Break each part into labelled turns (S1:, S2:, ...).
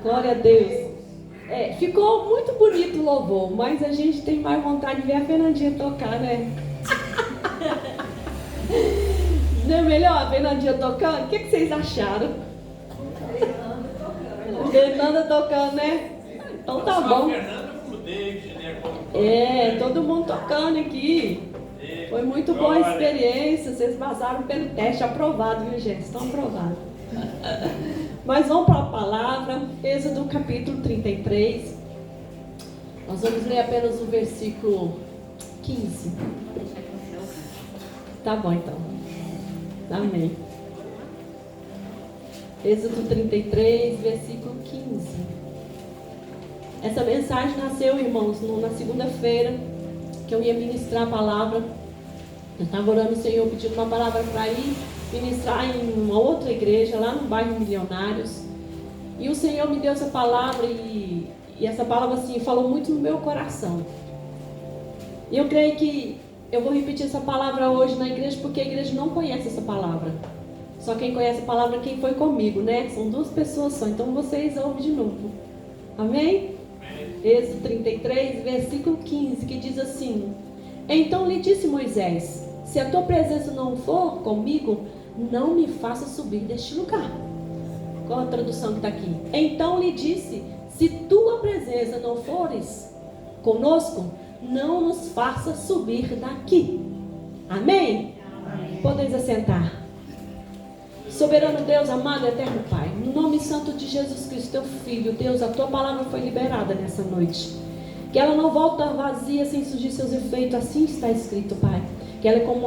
S1: Glória a Deus. Ficou muito bonito o louvor, mas a gente tem mais vontade de ver a Fernandinha tocar, né? Não é melhor a Fernandinha tocando? O que vocês acharam? Fernanda tocando, né? Então tá bom. Todo mundo tocando aqui. Foi muito boa a experiência. Vocês passaram pelo teste, aprovado, viu, gente? Estão aprovados. Mas vamos para a palavra, Êxodo capítulo 33. Nós vamos ler apenas o versículo 15. Tá bom, então. Amém. Êxodo 33, versículo 15. Essa mensagem nasceu, irmãos, na segunda-feira, que eu ia ministrar a palavra. Eu estava orando o Senhor, pedindo uma palavra para ir ministrar em uma outra igreja, lá no bairro Milionários. E o Senhor me deu essa palavra e essa palavra assim, falou muito no meu coração. E eu creio que eu vou repetir essa palavra hoje na igreja, porque a igreja não conhece essa palavra. Só quem conhece a palavra é quem foi comigo, né? São duas pessoas só, então vocês ouvem de novo. Amém? Êxodo 33, versículo 15, que diz assim: Então lhe disse Moisés: Se a tua presença não for comigo, não me faça subir deste lugar. Qual a tradução que está aqui? Então lhe disse: Se tua presença não fores conosco, não nos faça subir daqui. Amém? Amém. Podeis assentar. Soberano Deus, amado e eterno Pai, no nome santo de Jesus Cristo, teu Filho, Deus, a tua palavra foi liberada nessa noite. Que ela não volta vazia sem surgir seus efeitos, assim está escrito, Pai. Que ela é como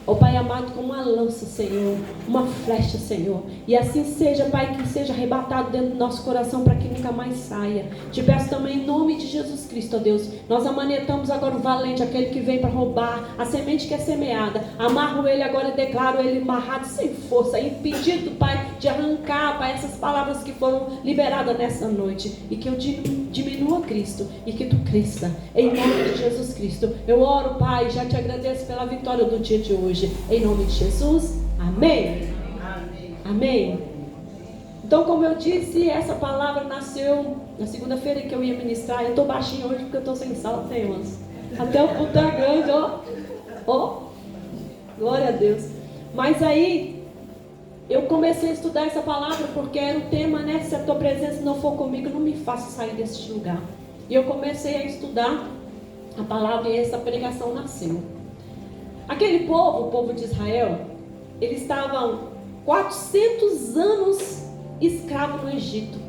S1: ó Pai amado, como uma lança, Senhor, uma flecha, Senhor. E assim seja, Pai, que seja arrebatado dentro do nosso coração para que nunca mais saia. Te peço também em nome de Jesus Cristo, ó Deus. Nós amanetamos agora o valente, aquele que vem para roubar a semente que é semeada. Amarro ele agora e declaro ele amarrado sem força, impedido, Pai, de arrancar, Pai, essas palavras que foram liberadas nessa noite. E que eu diminua Cristo e que tu cresça. Em nome de Jesus Cristo. Eu oro, Pai, já te agradeço pela vitória do dia de hoje. Em nome de Jesus, amém. Amém. Amém. Então, como eu disse, essa palavra nasceu na segunda-feira que eu ia ministrar. Eu estou baixinho hoje porque eu estou sem sala, temas. Até o puto é grande, ó. Glória a Deus. Mas aí, eu comecei a estudar essa palavra porque era o tema, né? Se a tua presença não for comigo, não me faça sair deste lugar. E eu comecei a estudar a palavra e essa pregação nasceu. Aquele povo, o povo de Israel, eles estavam 400 anos escravos no Egito.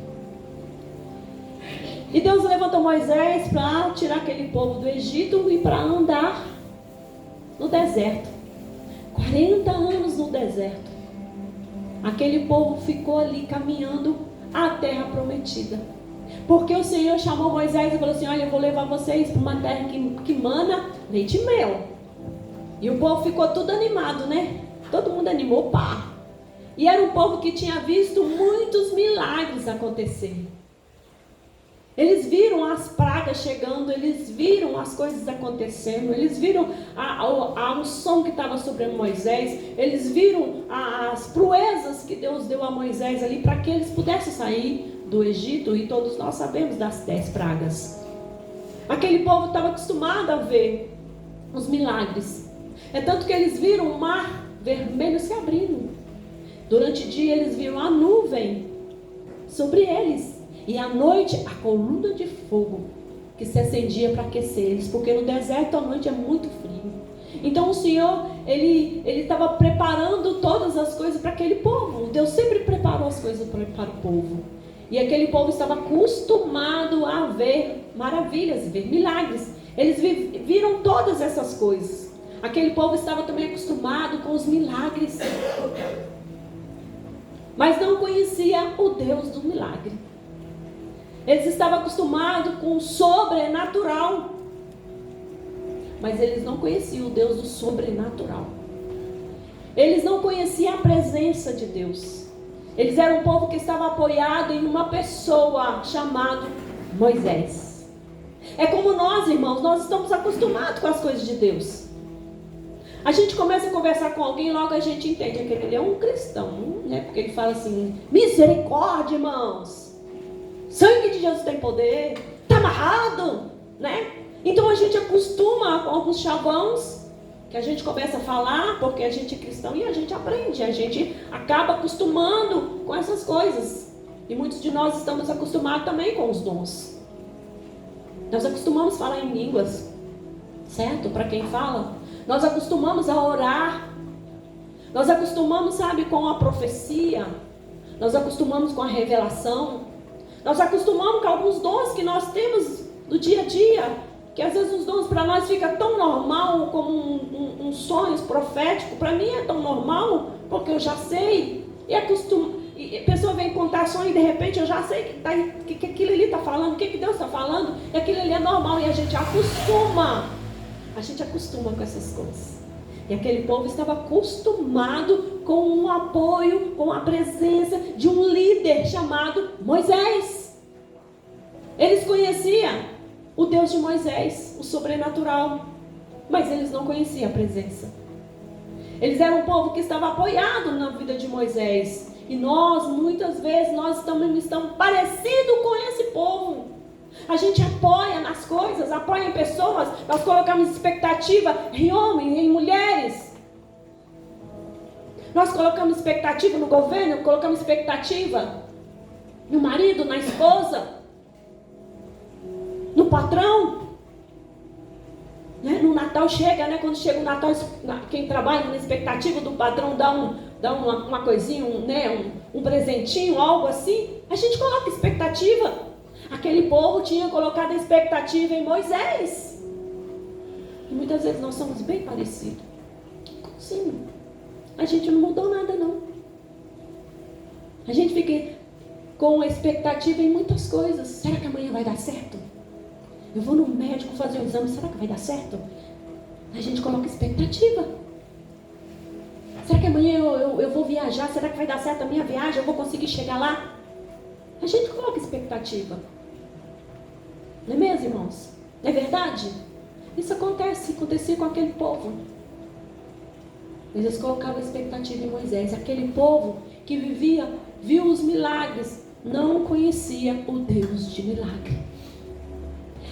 S1: E Deus levantou Moisés para tirar aquele povo do Egito e para andar no deserto. 40 anos no deserto. Aquele povo ficou ali caminhando à terra prometida. Porque o Senhor chamou Moisés e falou assim: olha, eu vou levar vocês para uma terra que mana leite e mel. E o povo ficou tudo animado, né? Todo mundo animou, pá. E era um povo que tinha visto muitos milagres acontecer. Eles viram as pragas chegando, eles viram as coisas acontecendo, eles viram a unção que estava sobre Moisés, eles viram as proezas que Deus deu a Moisés ali para que eles pudessem sair do Egito, e todos nós sabemos das 10 pragas. Aquele povo estava acostumado a ver os milagres. É tanto que eles viram o mar vermelho se abrindo. Durante o dia eles viram a nuvem sobre eles. E à noite a coluna de fogo que se acendia para aquecer eles. Porque no deserto à noite é muito frio. Então o Senhor, Ele estava preparando todas as coisas para aquele povo. Deus sempre preparou as coisas para o povo. E aquele povo estava acostumado a ver maravilhas, ver milagres. Eles viram todas essas coisas. Aquele povo estava também acostumado com os milagres, mas não conhecia o Deus do milagre. Eles estavam acostumados com o sobrenatural, mas eles não conheciam o Deus do sobrenatural. Eles não conheciam a presença de Deus. Eles eram um povo que estava apoiado em uma pessoa chamada Moisés. É como nós, irmãos, nós estamos acostumados com as coisas de Deus. A gente começa a conversar com alguém, logo a gente entende que ele é um cristão, né? Porque ele fala assim: misericórdia, irmãos. Sangue de Jesus tem poder. Está amarrado, né? Então a gente acostuma com alguns chavões que a gente começa a falar porque a gente é cristão e a gente aprende. A gente acaba acostumando com essas coisas. E muitos de nós estamos acostumados também com os dons. Nós acostumamos a falar em línguas, certo? Para quem fala. Nós acostumamos a orar. Nós acostumamos, sabe, com a profecia. Nós acostumamos com a revelação. Nós acostumamos com alguns dons que nós temos do dia a dia. Que às vezes os dons para nós fica tão normal como um sonho profético. Para mim é tão normal, porque eu já sei. E a pessoa vem contar sonho e de repente eu já sei que aquilo ali está falando, o que Deus está falando. E aquilo ali é normal e a gente acostuma. A gente acostuma com essas coisas. E aquele povo estava acostumado com o apoio, com a presença de um líder chamado Moisés. Eles conheciam o Deus de Moisés, o sobrenatural, mas eles não conheciam a presença. Eles eram um povo que estava apoiado na vida de Moisés. E nós, muitas vezes, nós estamos parecidos com esse povo. A gente apoia nas coisas, apoia em pessoas. Nós colocamos expectativa em homens, em mulheres. Nós colocamos expectativa no governo, colocamos expectativa no marido, na esposa, no patrão. Né? No Natal chega, né? Quando chega o Natal, quem trabalha na expectativa do patrão dá uma coisinha, um presentinho, algo assim. A gente coloca expectativa. Aquele povo tinha colocado a expectativa em Moisés. E muitas vezes nós somos bem parecidos. Sim. A gente não mudou nada, não. A gente fica com expectativa em muitas coisas. Será que amanhã vai dar certo? Eu vou no médico fazer um exame, será que vai dar certo? A gente coloca expectativa. Será que amanhã eu vou viajar? Será que vai dar certo a minha viagem? Eu vou conseguir chegar lá? A gente coloca expectativa. Não é mesmo, irmãos? Não é verdade? Isso acontecia com aquele povo. Eles colocavam expectativa em Moisés. Aquele povo que viu os milagres, não conhecia o Deus de milagre.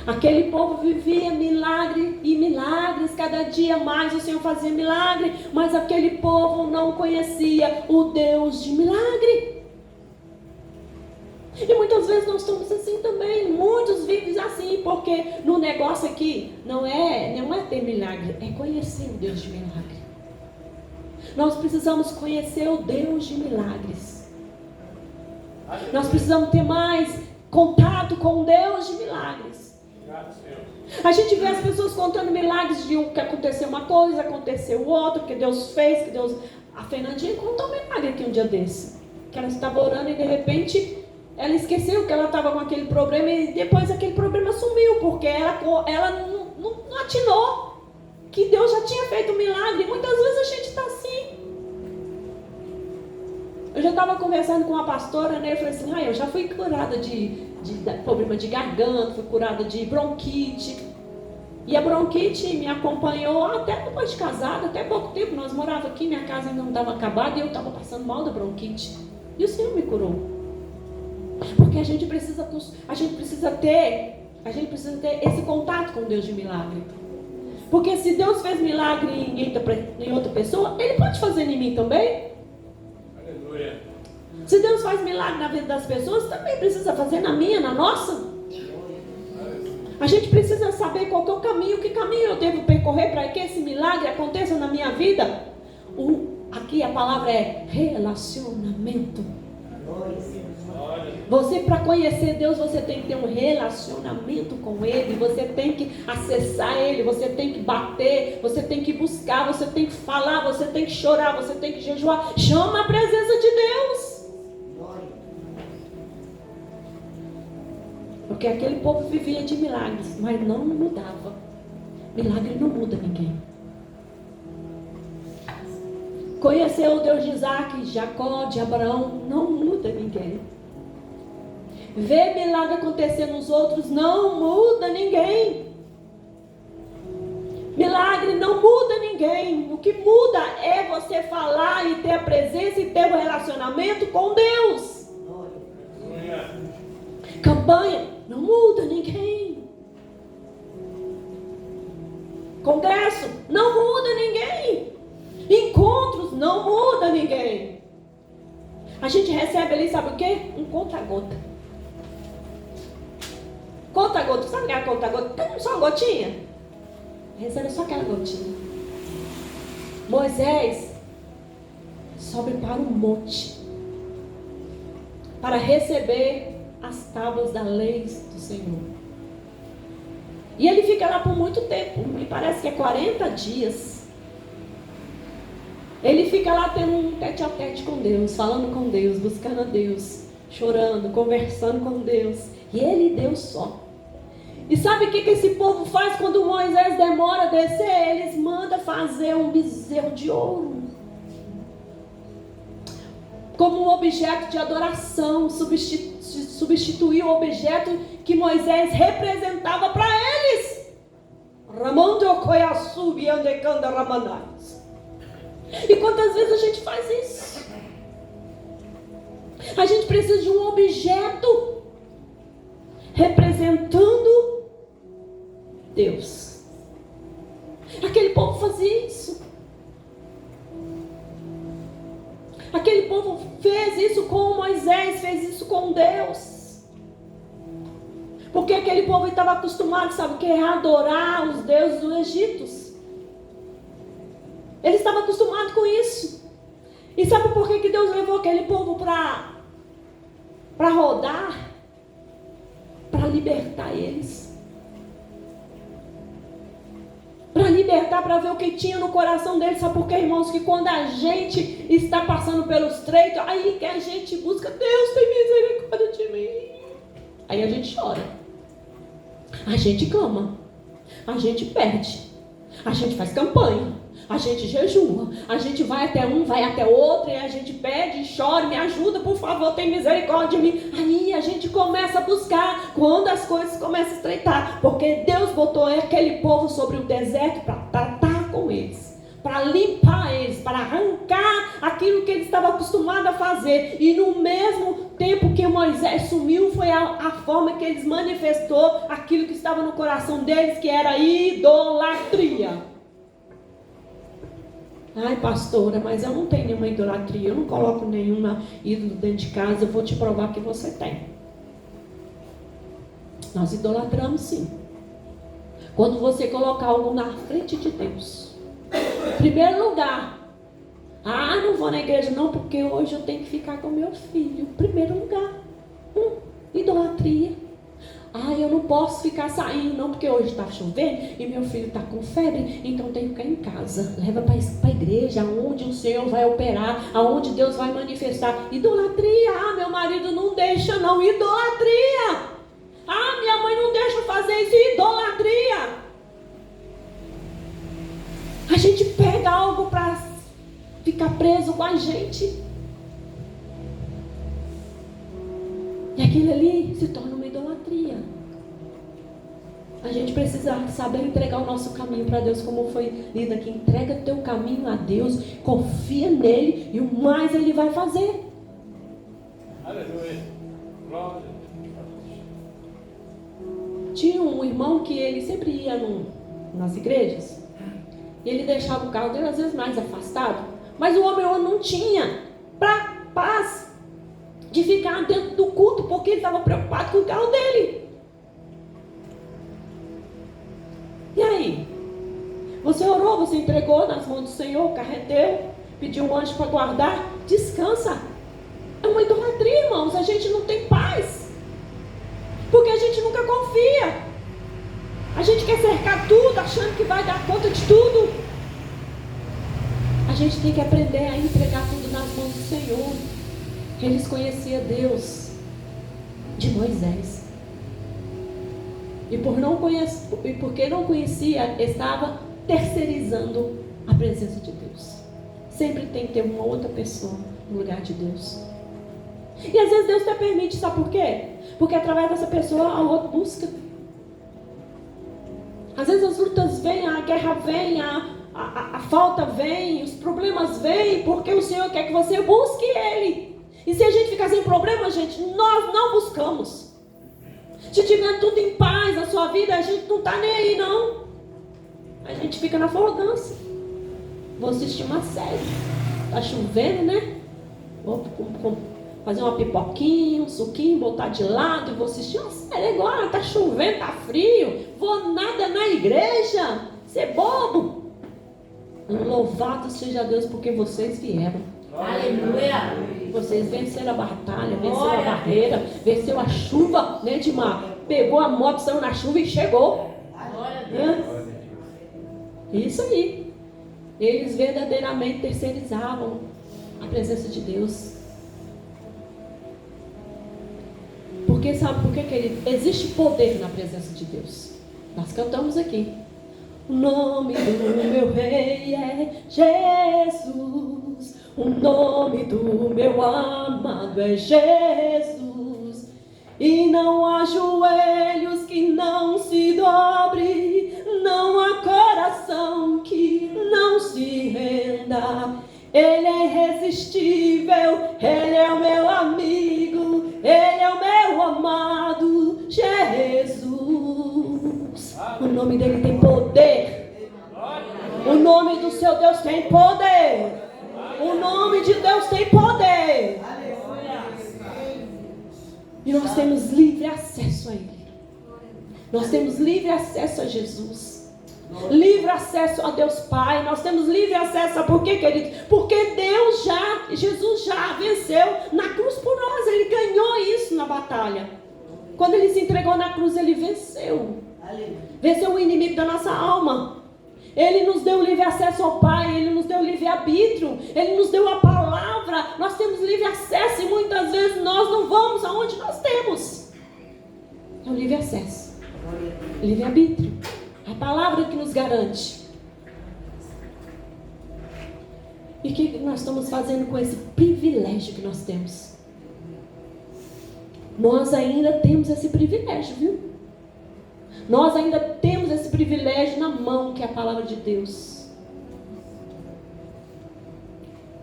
S1: Aquele povo vivia milagre e milagres, cada dia mais o Senhor fazia milagre, mas aquele povo não conhecia o Deus de milagre. E muitas vezes nós estamos assim também, muitos vivem assim, porque no negócio aqui não é ter milagre, é conhecer o Deus de milagre. Nós precisamos conhecer o Deus de milagres. Nós precisamos ter mais contato com o Deus de milagres. A gente vê as pessoas contando milagres de que aconteceu uma coisa, aconteceu outra, que Deus fez, que Deus... A Fernandinha contou um milagre aqui um dia desse, que ela estava orando e de repente ela esqueceu que ela estava com aquele problema e depois aquele problema sumiu, porque ela não atinou que Deus já tinha feito um milagre. E muitas vezes a gente está assim. Eu já estava conversando com uma pastora, né? Eu falei assim, eu já fui curada de problema de garganta, fui curada de bronquite. E a bronquite me acompanhou até depois de casada, até pouco tempo. Nós morávamos aqui, minha casa ainda não estava acabada e eu estava passando mal da bronquite. E o Senhor me curou. Porque a gente precisa ter esse contato com Deus de milagre. Porque se Deus fez milagre em outra pessoa, Ele pode fazer em mim também. Aleluia. Se Deus faz milagre na vida das pessoas, também precisa fazer na minha, na nossa. A gente precisa saber qual que é o caminho, que caminho eu devo percorrer para que esse milagre aconteça na minha vida. Aqui a palavra é relacionamento. Você, para conhecer Deus, você tem que ter um relacionamento com Ele, você tem que acessar Ele, você tem que bater, você tem que buscar, você tem que falar, você tem que chorar, você tem que jejuar. Chama a presença de Deus. Porque aquele povo vivia de milagres, mas não mudava. Milagre não muda ninguém. Conhecer o Deus de Isaac, de Jacó, de Abraão, não muda ninguém. Ver milagre acontecer nos outros não muda ninguém. Milagre não muda ninguém. O que muda é você falar e ter a presença e ter um relacionamento com Deus. Campanha não muda ninguém. Congresso não muda ninguém. Encontros não muda ninguém. A gente recebe ali, sabe o quê? Um conta-gota. Conta-gota, sabe o que é conta-gota? Tem só uma gotinha. Recebe só aquela gotinha. Moisés sobe para o monte para receber as tábuas da lei do Senhor. E ele fica lá por muito tempo, me parece que é 40 dias. Ele fica lá tendo um tete-a-tete com Deus, falando com Deus, buscando a Deus, chorando, conversando com Deus. E ele e Deus só. E sabe o que esse povo faz quando Moisés demora a descer? Eles mandam fazer um bezerro de ouro, como um objeto de adoração, substituir o objeto que Moisés representava para eles. E quantas vezes a gente faz isso? A gente precisa de um objeto representando Deus. Aquele povo fazia isso. Aquele povo fez isso com Moisés, fez isso com Deus. Porque aquele povo estava acostumado, sabe o que? A adorar os deuses dos egípcios. Ele estava acostumado com isso. E sabe por que Deus levou aquele povo para rodar? Para libertar eles. Para libertar, para ver o que tinha no coração deles. Sabe por quê, irmãos? Que quando a gente está passando pelos treitos, aí que a gente busca, Deus tem misericórdia de mim. Aí a gente chora. A gente clama. A gente pede. A gente faz campanha. A gente jejua, a gente vai até um, vai até outro, e a gente pede e chora, me ajuda, por favor, tem misericórdia de mim. Aí a gente começa a buscar, quando as coisas começam a estreitar, porque Deus botou aquele povo sobre o deserto para tratar com eles, para limpar eles, para arrancar aquilo que eles estavam acostumados a fazer. E no mesmo tempo que Moisés sumiu, foi a forma que eles manifestou aquilo que estava no coração deles, que era idolatria. Ai, pastora, mas eu não tenho nenhuma idolatria, eu não coloco nenhuma ídolo dentro de casa, eu vou te provar que você tem. Nós idolatramos sim. Quando você colocar algo na frente de Deus. Em primeiro lugar, não vou na igreja não, porque hoje eu tenho que ficar com meu filho. Em primeiro lugar, idolatria. Eu não posso ficar saindo não, porque hoje está chovendo e meu filho está com febre, então tenho que ficar em casa. Leva para a igreja, aonde o Senhor vai operar, aonde Deus vai manifestar. Idolatria. Meu marido não deixa não. Idolatria. Minha mãe não deixa fazer isso. Idolatria. A gente pega algo para ficar preso com a gente, e aquilo ali se torna uma idolatria. A gente precisa saber entregar o nosso caminho para Deus, como foi lido aqui. Entrega teu caminho a Deus, confia nele, e o mais ele vai fazer. Aleluia. Tinha um irmão que ele sempre ia nas igrejas, e ele deixava o carro dele às vezes mais afastado, mas o homem não tinha paz de ficar dentro do culto, porque ele estava preocupado com o carro dele. E aí? Você orou, você entregou nas mãos do Senhor, carreteu, pediu um anjo para guardar, descansa. É uma idolatria, irmãos. A gente não tem paz, porque a gente nunca confia. A gente quer cercar tudo, achando que vai dar conta de tudo. A gente tem que aprender a entregar tudo nas mãos do Senhor. Eles conheciam Deus de Moisés. E porque não conhecia, estava terceirizando a presença de Deus. Sempre tem que ter uma outra pessoa no lugar de Deus. E às vezes Deus até permite, sabe por quê? Porque através dessa pessoa a outra busca. Às vezes as lutas vêm, a guerra vem, a falta vem, os problemas vêm, porque o Senhor quer que você busque Ele. E se a gente ficar sem problema, gente, nós não buscamos. Se tiver tudo em paz na sua vida, a gente não está nem aí, não. A gente fica na folgância. Vou assistir uma série. Tá chovendo, né? Vou fazer uma pipoquinha, um suquinho, botar de lado e vou assistir uma série agora. Tá chovendo, tá frio. Vou nada na igreja. Ser bobo. Louvado seja Deus porque vocês vieram.
S2: Aleluia.
S1: Vocês venceram a batalha, venceram a barreira, venceu a chuva, né, Edmar? Pegou a moto, saiu na chuva e chegou. Isso aí. Eles verdadeiramente terceirizavam a presença de Deus. Porque sabe por quê, querido? Existe poder na presença de Deus. Nós cantamos aqui. O nome do meu rei é Jesus. O nome do meu amado é Jesus. E não há joelhos que não se dobre, não há coração que não se renda. Ele é irresistível, Ele é o meu amigo, Ele é o meu amado Jesus. O nome dele tem poder. O nome do seu Deus tem poder. O nome de Deus tem poder. E nós temos livre acesso a Ele. Nós temos livre acesso a Jesus. Livre acesso a Deus Pai. Nós temos livre acesso. Por quê, querido? Porque Jesus já venceu na cruz por nós. Ele ganhou isso na batalha. Quando Ele se entregou na cruz, Ele venceu. Venceu o inimigo da nossa alma. Ele nos deu livre acesso ao Pai. Ele nos deu livre arbítrio. Ele nos deu a palavra. Nós temos livre acesso e muitas vezes nós não vamos aonde nós temos. É o livre acesso. Livre arbítrio. A palavra que nos garante. E o que nós estamos fazendo com esse privilégio que nós temos? Nós ainda temos esse privilégio, viu? Nós ainda temos esse privilégio na mão, que é a palavra de Deus.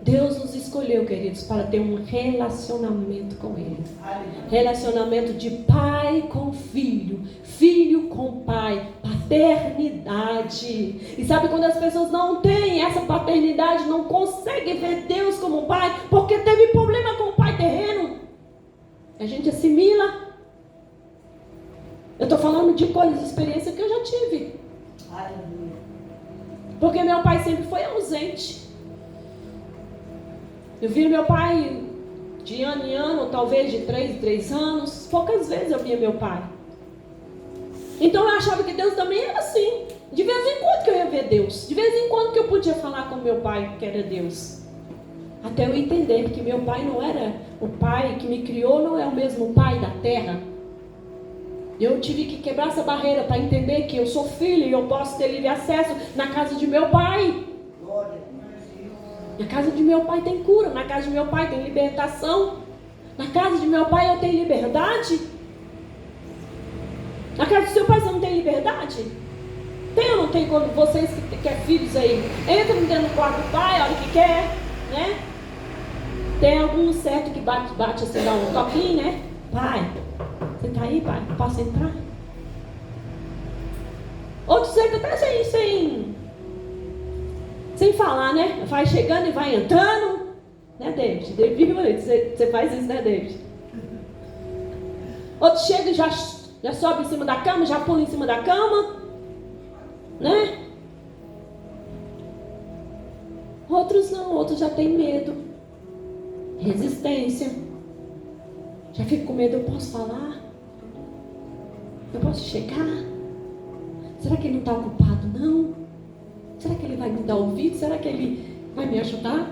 S1: Deus nos escolheu, queridos, para ter um relacionamento com Ele. Relacionamento de pai com filho, filho com pai, paternidade. E sabe quando as pessoas não têm essa paternidade, não conseguem ver Deus como pai, porque teve problema com o pai terreno? A gente assimila. Eu estou falando de coisas, de experiência que eu já tive. Porque meu pai sempre foi ausente. Eu vi meu pai de ano em ano, ou talvez de 3 em 3 anos. Poucas vezes eu via meu pai. Então eu achava que Deus também era assim. De vez em quando que eu ia ver Deus. De vez em quando que eu podia falar com meu pai que era Deus. Até eu entender que meu pai não era o pai que me criou, não é o mesmo pai da terra. Eu tive que quebrar essa barreira para entender que eu sou filho e eu posso ter livre acesso na casa de meu pai. Na casa de meu pai tem cura, na casa de meu pai tem libertação. Na casa de meu pai eu tenho liberdade. Na casa do seu pai você não tem liberdade? Tem ou não tem? Quando vocês que querem filhos aí, entram dentro do quarto do pai, olha o que quer, né? Tem algum certo que bate assim, dá um toquinho, né? Pai, você tá aí, pai? Posso entrar? Outros certo até sem falar, né? Vai chegando e vai entrando. Né, David? Você faz isso, né, David? Outros chegam e já sobe em cima da cama, já pula em cima da cama. Né? Outros não, outros já têm medo. Resistência. Já fico com medo, eu posso falar? Eu posso chegar? Será que ele não está ocupado, não? Será que ele vai me dar ouvido? Será que ele vai me ajudar?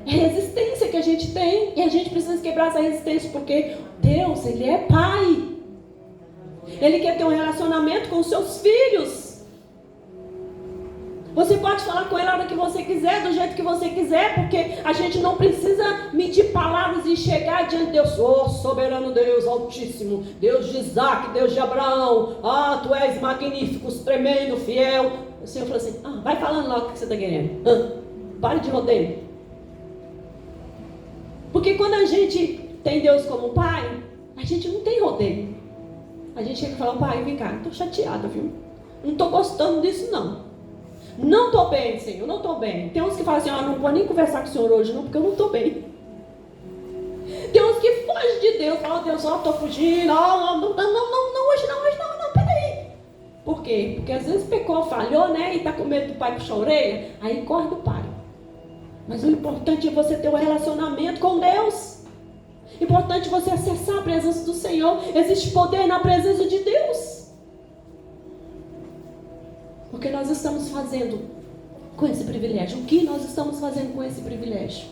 S1: É resistência que a gente tem. E a gente precisa quebrar essa resistência. Porque Deus, Ele é Pai. Ele quer ter um relacionamento com os seus filhos. Você pode falar com Ele a hora que você quiser, do jeito que você quiser. Porque a gente não precisa medir palavras e chegar diante de Deus. Oh, soberano Deus, altíssimo, Deus de Isaac, Deus de Abraão. Ah, Tu és magnífico, tremendo, fiel. O Senhor falou assim, vai falando logo o que você está querendo. Pare de rodeio. Porque quando a gente tem Deus como Pai, a gente não tem rodeio. A gente chega e fala, pai, vem cá, estou chateada, viu? Não estou gostando disso, não. Não estou bem, Senhor, não estou bem. Tem uns que falam assim, não vou nem conversar com o Senhor hoje, não, porque eu não estou bem. Tem uns que fogem de Deus, falam, Deus, estou fugindo, não, hoje não, peraí. Por quê? Porque às vezes pecou, falhou, né? E está com medo do pai puxar a orelha, aí corre do pai. Mas o importante é você ter um relacionamento com Deus. Importante você acessar a presença do Senhor. Existe poder na presença de Deus. Porque nós estamos fazendo com esse privilégio? O que nós estamos fazendo com esse privilégio?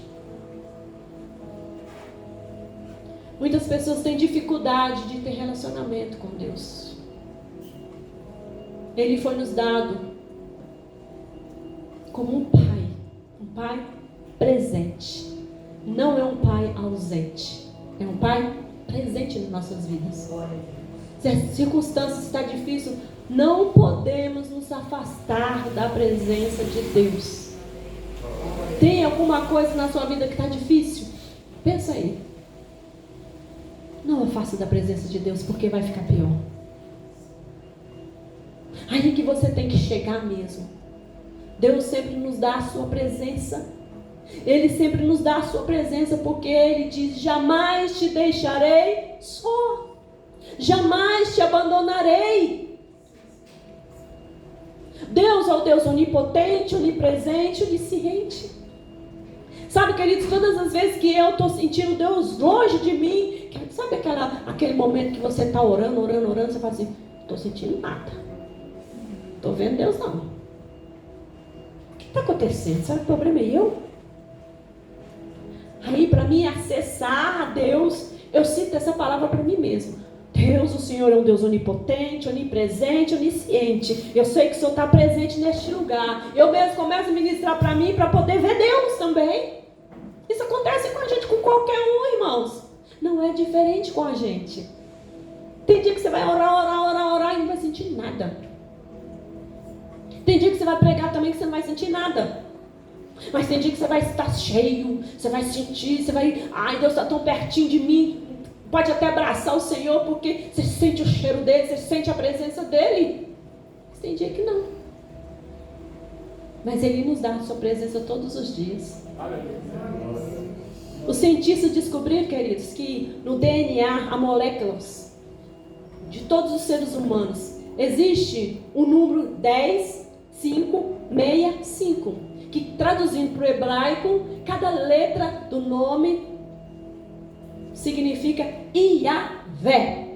S1: Muitas pessoas têm dificuldade de ter relacionamento com Deus. Ele foi nos dado como um pai presente. Não é um pai ausente. É um pai presente nas nossas vidas. Se a circunstância está difícil, não podemos nos afastar da presença de Deus. Tem alguma coisa na sua vida que está difícil? Pensa aí. Não afasta da presença de Deus, porque vai ficar pior. Aí que você tem que chegar mesmo. Deus sempre nos dá a sua presença. Ele sempre nos dá a sua presença, porque Ele diz, jamais te deixarei só. Jamais te abandonarei. Deus é o Deus onipotente, onipresente, onisciente. Sabe, queridos, todas as vezes que eu estou sentindo Deus longe de mim, sabe aquele momento que você está orando, você fala assim, não estou sentindo nada. Não estou vendo Deus não. O que está acontecendo? Sabe, o problema é eu? Aí, para mim acessar a Deus, eu cito essa palavra para mim mesmo. Deus, o Senhor é um Deus onipotente, onipresente, onisciente. Eu sei que o Senhor está presente neste lugar. Eu mesmo começo a ministrar para mim, para poder ver Deus também. Isso acontece com a gente, com qualquer um, irmãos. Não é diferente com a gente. Tem dia que você vai orar e não vai sentir nada. Tem dia que você vai pregar também que você não vai sentir nada. Mas tem dia que você vai estar cheio, você vai sentir, ai, Deus está tão pertinho de mim. Pode até abraçar o Senhor, porque você sente o cheiro dele, você sente a presença dele. Mas tem dia que não. Mas Ele nos dá a sua presença todos os dias. Os cientistas descobriram, queridos, que no DNA, há moléculas de todos os seres humanos, existe o número 10,5,65, que traduzindo para o hebraico, cada letra do nome significa Iavé.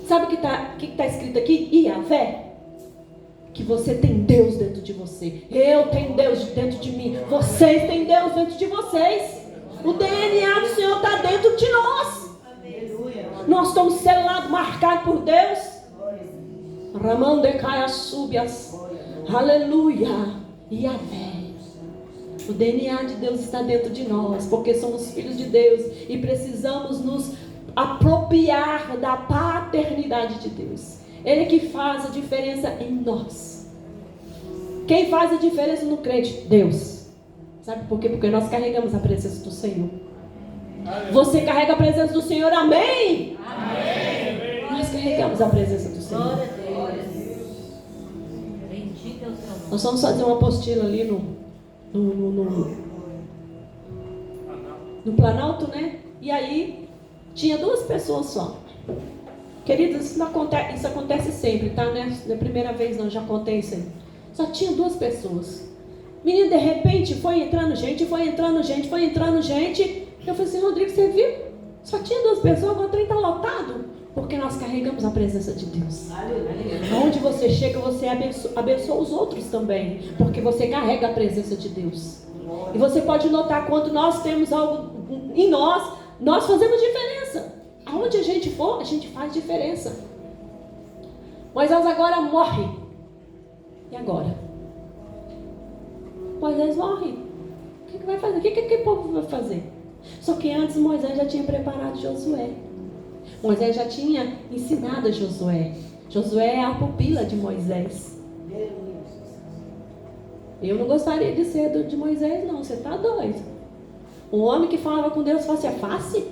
S1: Sabe o que está escrito aqui? Iavé. Que você tem Deus dentro de você. Eu tenho Deus dentro de mim. Vocês têm Deus dentro de vocês. O DNA do Senhor está dentro de nós. Nós estamos selados, marcados por Deus. Ramandecaia súbias. Aleluia. Iavé. O DNA de Deus está dentro de nós, porque somos filhos de Deus e precisamos nos apropriar da paternidade de Deus. Ele que faz a diferença em nós. Quem faz a diferença no crente? Deus. Sabe por quê? Porque nós carregamos a presença do Senhor. Você carrega a presença do Senhor, amém? Amém. Nós carregamos a presença do Senhor.
S2: Glória a Deus. Bendito é o seu nome.
S1: Nós vamos fazer uma apostila ali no Planalto, né? E aí tinha 2 pessoas só. Queridos, isso acontece sempre, tá? Não é a primeira vez, não, já contei isso aí. Só tinha 2 pessoas. Menino, de repente foi entrando gente. Eu falei assim, Rodrigo, você viu? Só tinha 2 pessoas, agora o trem está lotado. Porque nós carregamos a presença de Deus. Onde você chega, você abençoa os outros também. Porque você carrega a presença de Deus. E você pode notar, quando nós temos algo em nós, nós fazemos diferença. Aonde a gente for, a gente faz diferença. Moisés agora morre. E agora? Moisés morre. O que vai fazer? O que aquele povo vai fazer? Só que antes Moisés já tinha preparado Josué. Moisés já tinha ensinado a Josué. Josué é a pupila de Moisés. Eu não gostaria de ser de Moisés, não. Você está doido. Um homem que falava com Deus, fácil é fácil?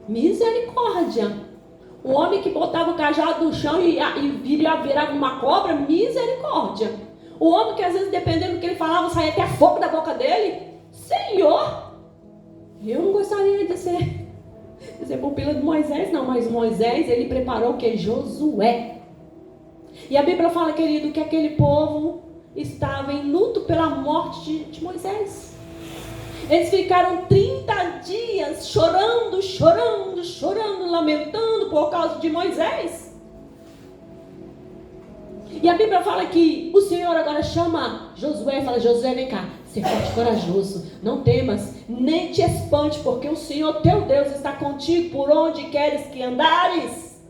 S1: Misericórdia. O homem que botava o cajado no chão e virava uma cobra, misericórdia. O homem que às vezes, dependendo do que ele falava, saía até fogo da boca dele. Senhor, eu não gostaria de ser pupila de Moisés, não. Mas Moisés, ele preparou o que? Josué. E a Bíblia fala, querido, que aquele povo estava em luto pela morte de Moisés. Eles ficaram 30 dias chorando, lamentando por causa de Moisés. E a Bíblia fala que o Senhor agora chama Josué e fala: Josué, vem cá, ser forte e corajoso, não temas, nem te espante, porque o Senhor teu Deus está contigo por onde queres que andares.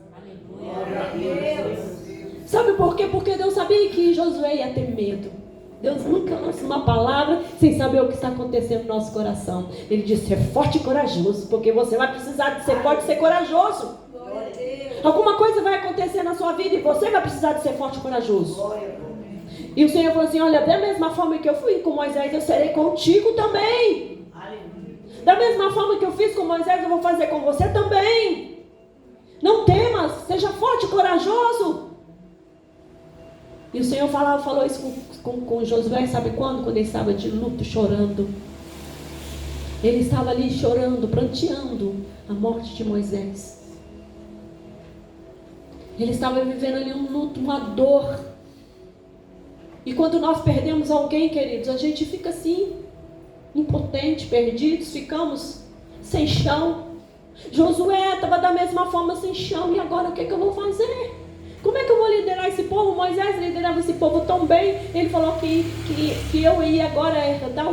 S1: Aleluia. Sabe por quê? Porque Deus sabia que Josué ia ter medo. Deus nunca lança uma palavra sem saber o que está acontecendo no nosso coração. Ele diz: ser forte e corajoso, porque você vai precisar de ser forte e ser corajoso. Alguma coisa vai acontecer na sua vida e você vai precisar de ser forte e corajoso. E o Senhor falou assim: olha, da mesma forma que eu fui com Moisés, eu serei contigo também. Da mesma forma que eu fiz com Moisés, eu vou fazer com você também. Não temas, seja forte e corajoso. E o Senhor falou isso com Josué, sabe quando? Quando ele estava de luto, chorando. Ele estava ali chorando, pranteando a morte de Moisés. Ele estava vivendo ali um luto, uma dor. E quando nós perdemos alguém, queridos, a gente fica assim, impotente, perdidos, ficamos sem chão. Josué estava da mesma forma sem chão. E agora o que eu vou fazer? Como é que eu vou liderar esse povo? Moisés liderava esse povo tão bem. Ele falou que eu ia agora dar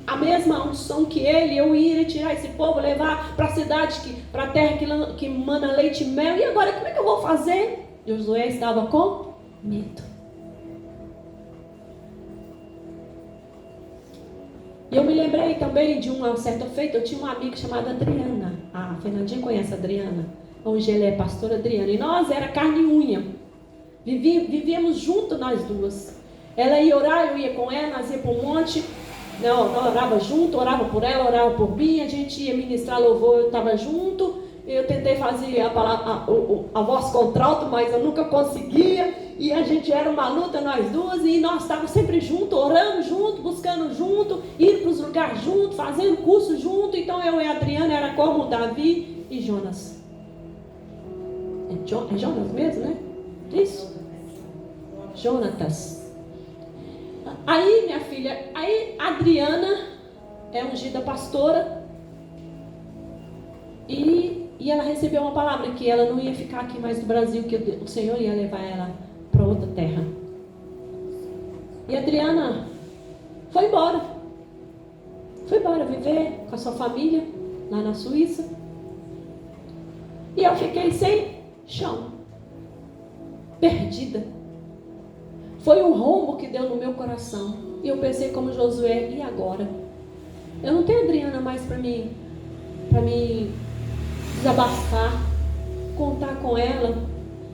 S1: a mesma unção que ele. Eu ia tirar esse povo, levar para a cidade, para a terra que mana leite e mel. E agora como é que eu vou fazer? Josué estava com medo. E eu me lembrei também de uma certa feita. Eu tinha uma amiga chamada Adriana. A Fernandinha conhece a Adriana. Hoje ela é pastora Adriana. E nós era carne e unha. Vivíamos juntos nós duas. Ela ia orar, eu ia com ela, nós ia para um monte. Nós orava junto, orava por ela, orava por mim. A gente ia ministrar louvor, eu estava junto. Eu tentei fazer a voz contralto, mas eu nunca conseguia. E a gente era uma luta, nós duas. E nós estávamos sempre juntos, orando junto, buscando junto, indo para os lugares juntos, fazendo curso junto. Então eu e a Adriana era como Davi e Jonas. É Jonas mesmo, né? Isso? Jonatas. Aí, minha filha, a Adriana é ungida pastora. E ela recebeu uma palavra que ela não ia ficar aqui mais no Brasil, que o Senhor ia levar ela para outra terra. E a Adriana foi embora. Foi embora viver com a sua família lá na Suíça. E eu fiquei sem chão, perdida. Foi um rombo que deu no meu coração. E eu pensei como Josué: e agora? Eu não tenho Adriana mais para mim desabafar, contar com ela.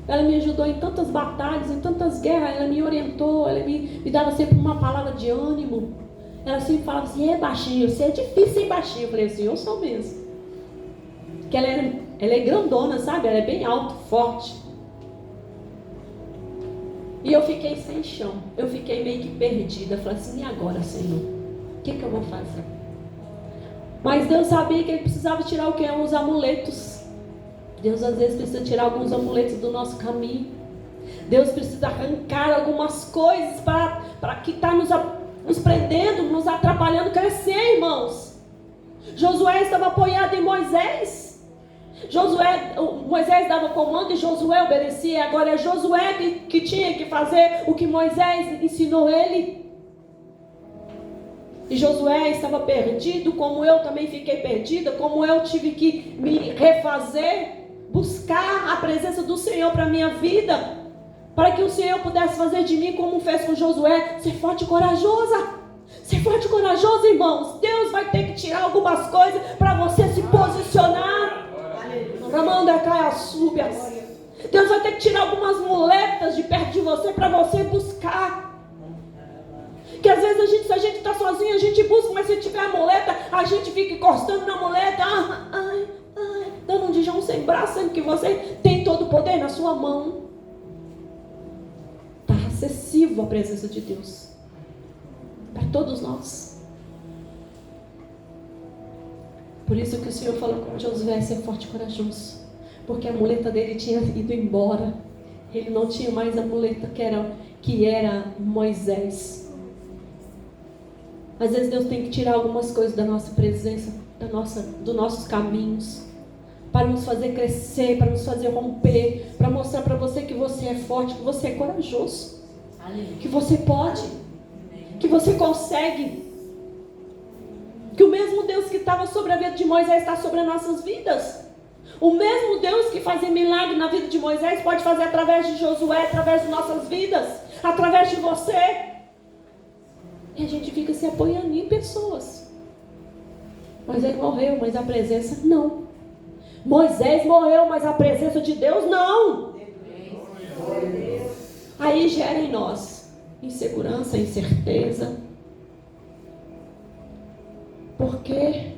S1: Ela me ajudou em tantas batalhas, em tantas guerras. Ela me orientou, ela me dava sempre uma palavra de ânimo. Ela sempre falava assim: baixinho, você é difícil ser baixinho. Eu falei assim: eu sou mesmo. Porque ela é grandona, sabe? Ela é bem alta, forte. E eu fiquei sem chão. Eu fiquei meio que perdida. Eu falei assim: e agora, Senhor? O que eu vou fazer? Mas Deus sabia que Ele precisava tirar o que? Os amuletos. Deus às vezes precisa tirar alguns amuletos do nosso caminho. Deus precisa arrancar algumas coisas para que está nos prendendo, nos atrapalhando crescer, irmãos. Josué estava apoiado em Moisés. Moisés dava comando e Josué obedecia. Agora é Josué que tinha que fazer o que Moisés ensinou ele. E Josué estava perdido, como eu também fiquei perdida, como eu tive que me refazer, buscar a presença do Senhor para a minha vida, para que o Senhor pudesse fazer de mim como fez com Josué, ser forte e corajosa. Ser forte e corajoso, irmãos. Deus vai ter que tirar algumas coisas para você se posicionar. Deus vai ter que tirar algumas muletas de perto de você para você buscar. Que às vezes se a gente está sozinho, a gente busca, mas se tiver a muleta, a gente fica encostando na muleta, dando um dijão sem braço, sendo que você tem todo na sua mão. Está acessível a presença de Deus para todos nós. Por isso que o Senhor falou com Josué ser forte e corajoso, porque a muleta dele tinha ido embora. Ele não tinha mais a muleta que era Moisés. Às vezes Deus tem que tirar algumas coisas da nossa presença, dos nossos caminhos, para nos fazer crescer, para nos fazer romper, para mostrar para você que você é forte, que você é corajoso, que você pode, que você consegue, que o mesmo Deus que estava sobre a vida de Moisés está sobre as nossas vidas. O mesmo Deus que fazia milagre na vida de Moisés pode fazer através de Josué, através de nossas vidas, através de você. E a gente fica se apoiando em pessoas. Moisés morreu, mas a presença não. Moisés morreu, mas a presença de Deus não. Aí gera em nós insegurança, incerteza. Porque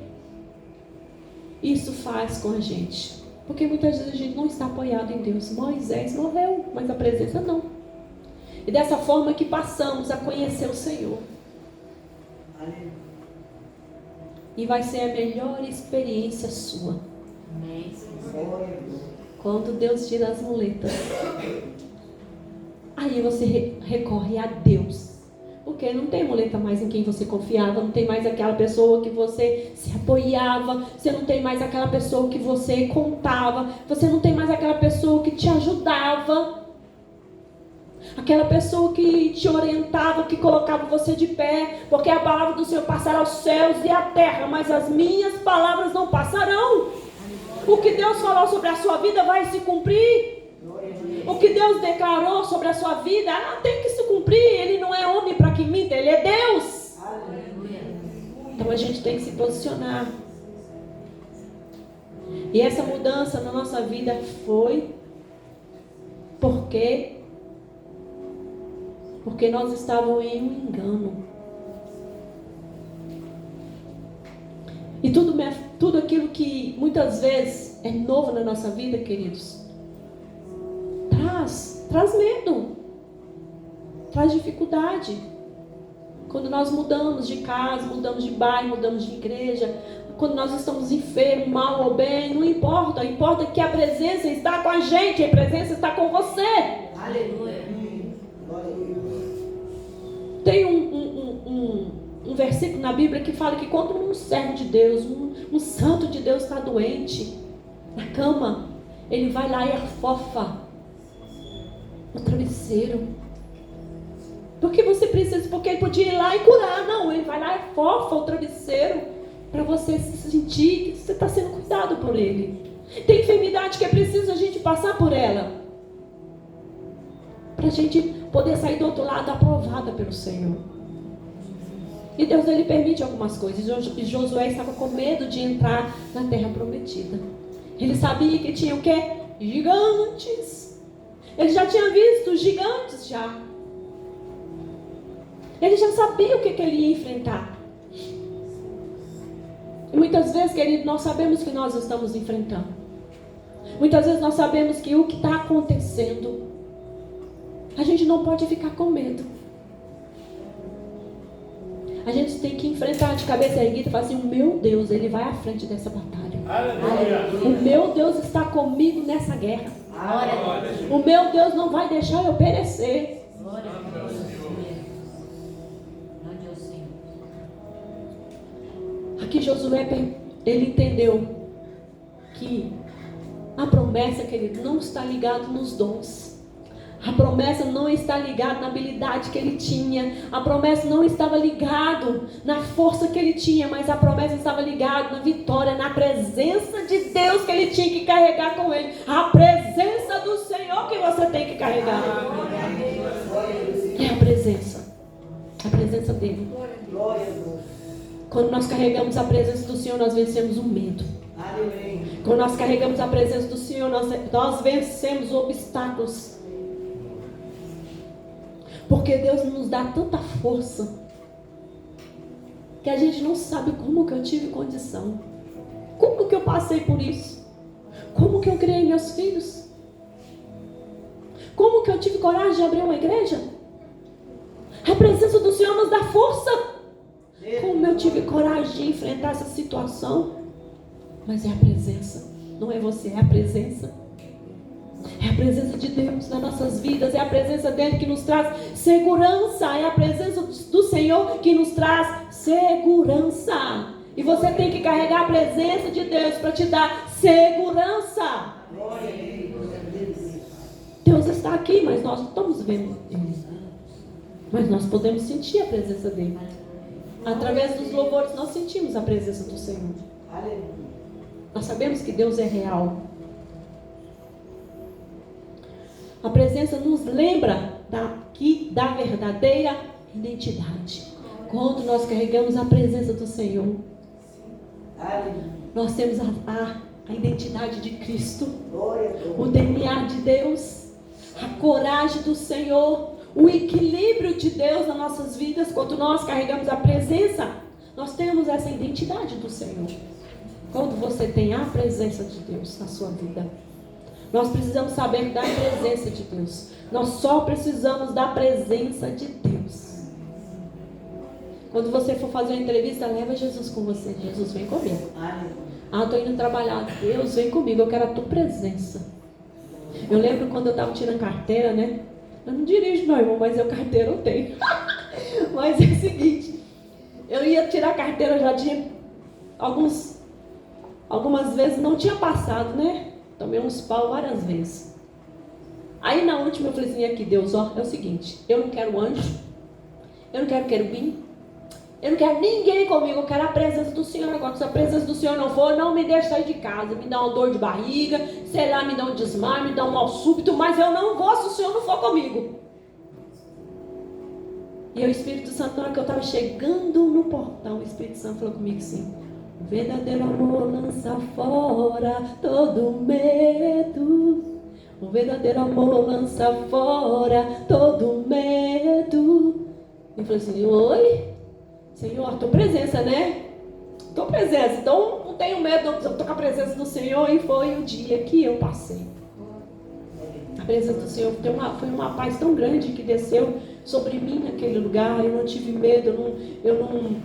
S1: isso faz com a gente? Porque muitas vezes a gente não está apoiado em Deus. Moisés morreu, mas a presença não. E dessa forma que passamos a conhecer o Senhor. E vai ser a melhor experiência sua. Quando Deus tira as muletas, aí você recorre a Deus. Porque não tem muleta mais em quem você confiava, não tem mais aquela pessoa que você se apoiava, você não tem mais aquela pessoa que você contava, você não tem mais aquela pessoa que te ajudava, aquela pessoa que te orientava, que colocava você de pé, porque a palavra do Senhor passará os céus e a terra, mas as minhas palavras não passarão. O que Deus falou sobre a sua vida vai se cumprir. O que Deus declarou sobre a sua vida tem que se cumprir. Ele não é homem para que minta, Ele é Deus. Então a gente tem que se posicionar. E essa mudança na nossa vida foi porque nós estávamos em um engano. E tudo aquilo que muitas vezes é novo na nossa vida, queridos, traz medo, traz dificuldade. Quando nós mudamos de casa, mudamos de bairro, mudamos de igreja, quando nós estamos enfermos, mal ou bem, não importa. Importa que a presença está com a gente, a presença está com você.
S2: Aleluia.
S1: Tem um versículo na Bíblia que fala que quando um servo de Deus, um santo de Deus está doente, na cama, ele vai lá e afofa o travesseiro. Porque você precisa, porque ele podia ir lá e curar. Não, ele vai lá e afofa o travesseiro para você se sentir que você está sendo cuidado por ele. Tem enfermidade que é preciso a gente passar por ela, para a gente poder sair do outro lado aprovada pelo Senhor. E Deus, ele permite algumas coisas. E Josué estava com medo de entrar na terra prometida. Ele sabia que tinha o quê? Gigantes. Ele já tinha visto gigantes já. Ele já sabia o que ele ia enfrentar. E muitas vezes, querido, nós sabemos que nós estamos enfrentando. Muitas vezes nós sabemos que o que está acontecendo, a gente não pode ficar com medo. A gente tem que enfrentar de cabeça erguida e falar assim: o meu Deus, ele vai à frente dessa batalha. Aleluia. O meu Deus está comigo nessa guerra. Aleluia. O meu Deus não vai deixar eu perecer.
S2: Glória a Deus.
S1: Aqui Josué, ele entendeu que a promessa, querido, não está ligada nos dons. A promessa não está ligada na habilidade que ele tinha. A promessa não estava ligada na força que ele tinha, mas a promessa estava ligada na vitória, na presença de Deus que ele tinha que carregar com ele. A presença do Senhor que você tem que carregar. É a presença dele. Quando nós carregamos a presença do Senhor, nós vencemos o medo. Quando nós carregamos a presença do Senhor, nós vencemos obstáculos. Porque Deus nos dá tanta força que a gente não sabe como que eu tive condição, como que eu passei por isso, como que eu criei meus filhos. Como que eu tive coragem de abrir uma igreja? A presença do Senhor nos dá força. Como eu tive coragem de enfrentar essa situação? Mas é a presença, não é você, é a presença. É a presença de Deus nas nossas vidas, é a presença dele que nos traz segurança, é a presença do Senhor que nos traz segurança. E você tem que carregar a presença de Deus para te dar segurança. Deus está aqui, mas nós não estamos vendo Ele. Mas nós podemos sentir a presença dele. Através dos louvores nós sentimos a presença do Senhor. Nós sabemos que Deus é real. A presença nos lembra da verdadeira identidade. Quando nós carregamos a presença do Senhor, nós temos a identidade de Cristo, o DNA de Deus, a coragem do Senhor, o equilíbrio de Deus nas nossas vidas. Quando nós carregamos a presença, nós temos essa identidade do Senhor. Quando você tem a presença de Deus na sua vida, nós precisamos saber da presença de Deus. Nós só precisamos da presença de Deus. Quando você for fazer uma entrevista, leva Jesus com você. Jesus, vem comigo. Estou indo trabalhar. Deus, vem comigo, eu quero a tua presença. Eu lembro quando eu estava tirando carteira, né? Eu não dirijo, não, irmão, mas carteira eu tenho. Mas é o seguinte, eu ia tirar carteira, já tinha algumas vezes não tinha passado, né? Tomei uns pau várias vezes. Aí na última eu falei assim, aqui Deus, ó, é o seguinte, eu não quero anjo, eu não quero querubim, eu não quero ninguém comigo, eu quero a presença do Senhor. Agora, se a presença do Senhor não for, não me deixe sair de casa, me dá uma dor de barriga, sei lá, me dá um desmaio, me dá um mal súbito, mas eu não vou se o Senhor não for comigo. E o Espírito Santo, na hora que eu estava chegando no portão, o Espírito Santo falou comigo assim, o verdadeiro amor lança fora todo medo. O verdadeiro amor lança fora todo medo. Eu falei assim, oi? Senhor, tua presença, né? Tua presença, então não tenho medo, eu estou com a presença do Senhor. E foi o dia que eu passei. A presença do Senhor foi uma paz tão grande que desceu sobre mim naquele lugar. Eu não tive medo, eu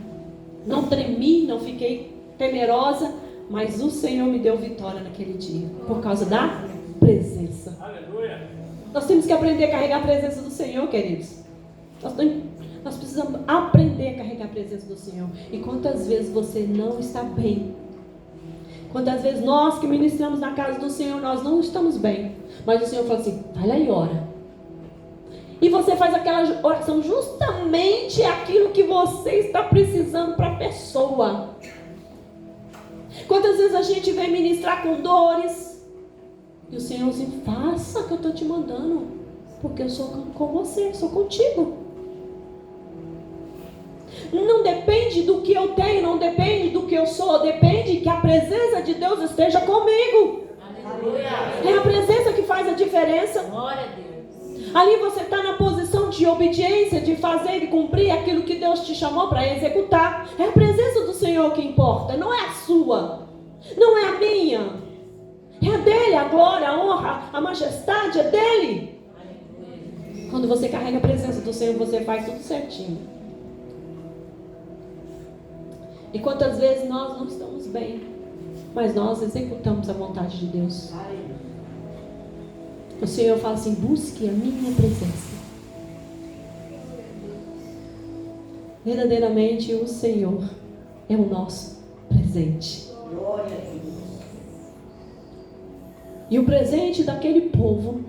S1: não tremi, não fiquei temerosa, mas o Senhor me deu vitória naquele dia, por causa da presença. Aleluia. Nós temos que aprender a carregar a presença do Senhor, queridos. Nós precisamos aprender a carregar a presença do Senhor. E quantas vezes você não está bem? Quantas vezes nós que ministramos na casa do Senhor, nós não estamos bem, mas o Senhor fala assim, vai lá e ora. E você faz aquela oração, justamente aquilo que você está precisando para a pessoa. Quantas vezes a gente vem ministrar com dores, e o Senhor assim, faça que eu estou te mandando, porque eu sou com você, sou contigo. Não depende do que eu tenho, não depende do que eu sou, depende que a presença de Deus esteja comigo. Aleluia. É a presença que faz a diferença. Glória a Deus. Ali você está na posição de obediência, de fazer e cumprir aquilo que Deus te chamou para executar. É a presença do Senhor que importa, não é a sua, não é a minha. É a dele, a glória, a honra, a majestade é dele. Aleluia. Quando você carrega a presença do Senhor, você faz tudo certinho. E quantas vezes nós não estamos bem, mas nós executamos a vontade de Deus. O Senhor fala assim, busque a minha presença. Verdadeiramente o Senhor é o nosso presente. E o presente daquele povo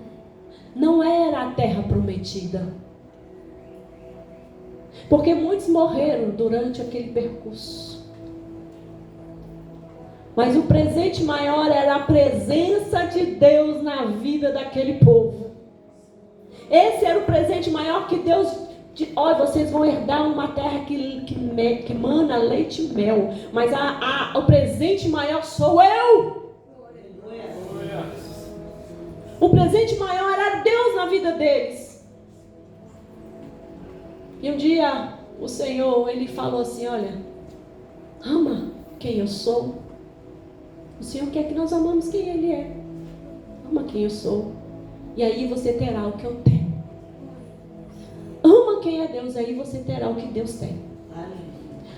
S1: não era a terra prometida, porque muitos morreram durante aquele percurso. Mas o presente maior era a presença de Deus na vida daquele povo. Esse era o presente maior que Deus... Olha, vocês vão herdar uma terra que mana leite e mel. Mas o presente maior sou eu. O presente maior era Deus na vida deles. E um dia o Senhor, Ele falou assim, olha, ama quem eu sou. O Senhor quer que nós amamos quem Ele é. Ama quem eu sou. e aí você terá o que eu tenho. Ama quem é Deus, aí você terá o que Deus tem.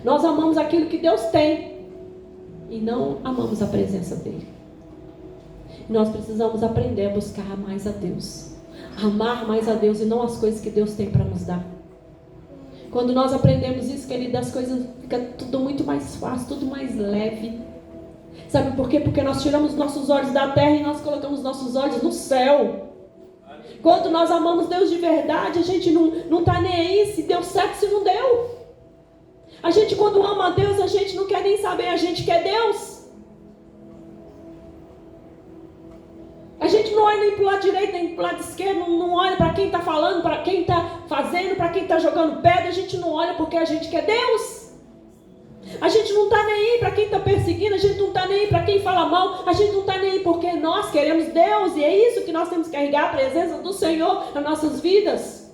S1: Nós amamos aquilo que Deus tem e não amamos a presença dele. Nós precisamos aprender a buscar mais a Deus, amar mais a Deus e não as coisas que Deus tem para nos dar. Quando nós aprendemos isso, querido, as coisas ficam tudo muito mais fácil, tudo mais leve. Sabe por quê? Porque nós tiramos nossos olhos da terra e nós colocamos nossos olhos no céu. Quando nós amamos Deus de verdade, a gente não está nem aí se deu certo, se não deu. A gente, quando ama a Deus, a gente não quer nem saber, a gente quer Deus. A gente não olha nem para o lado direito, nem para o lado esquerdo, não olha para quem está falando, para quem está fazendo, para quem está jogando pedra. A gente não olha porque a gente quer Deus. A gente não está nem aí para quem está perseguindo, a gente não está nem aí para quem fala mal, a gente não está nem aí porque nós queremos Deus. E é isso que nós temos que carregar, a presença do Senhor nas nossas vidas.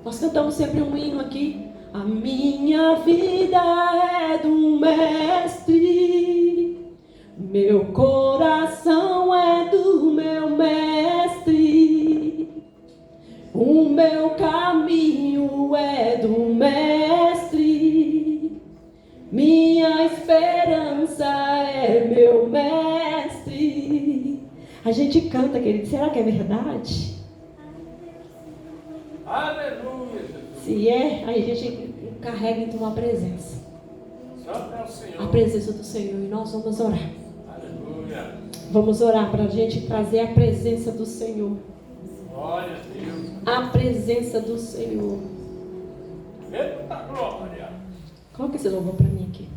S1: Nós cantamos sempre um hino aqui. A minha vida é do Mestre, meu coração é do meu Mestre, o meu caminho é do Mestre, minha esperança é meu Mestre. A gente canta, querido, será que é verdade?
S3: Aleluia!
S1: Se é, aí a gente carrega então a presença. A presença do Senhor. E nós vamos orar.
S3: Aleluia!
S1: Vamos orar para a gente trazer a presença do Senhor.
S3: Glória a Deus!
S1: A presença do Senhor.
S3: Eita glória!
S1: Coloca esse louvor para mim aqui.